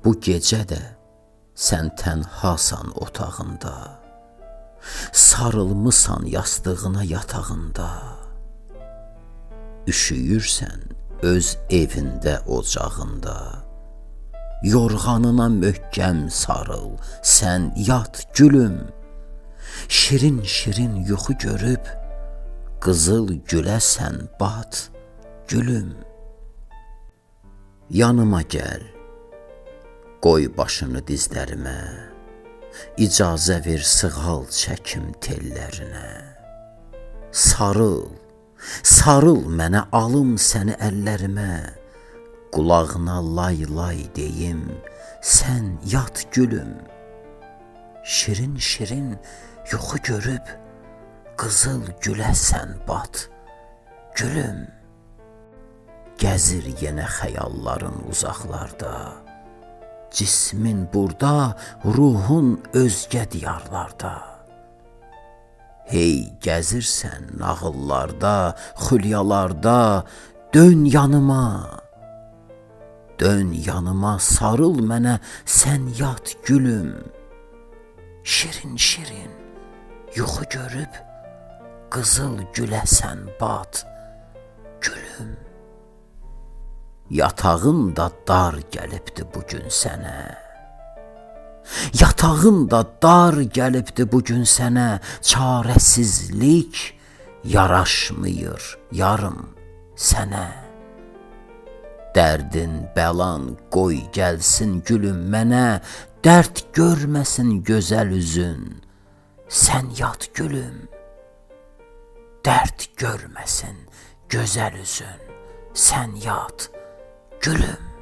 Bu gecə də sən tənhasan otağında, sarılmısan yastığına yatağında, üşüyürsən öz evində ocağında, yorğanına möhkəm sarıl, sən yat gülüm, şirin-şirin yuxu görüb, qızıl gülə sən bat gülüm. Yanıma gəl, qoy başını dizlərimə, icazə ver sığal çəkim tellərinə. Sarıl, sarıl mənə, alım səni əllərimə, qulağına lay lay deyim, sən yat gülüm. Şirin-şirin yuxu görüb, qızıl gülə sən bat gülüm. Gəzir yenə xəyalların uzaqlarda, cismin burada, ruhun özgə diyarlarda. Hey gəzirsən nağıllarda, xülyalarda, dön yanıma. Dön yanıma, sarıl mənə, sən yat gülüm. Şirin-şirin yuxu görüb, qızıl gülə sən bat gülüm. Yatağın da dar gəlibdi bugün sənə. Yatağın da dar gəlibdi bugün sənə. Çarəsizlik yaraşmıyır yarım sənə. Dərdin bəlan qoy gəlsin gülüm mənə. Dərd görməsin gözəl üzün, sən yat gülüm. Dərd görməsin gözəl üzün, sən yat gülüm.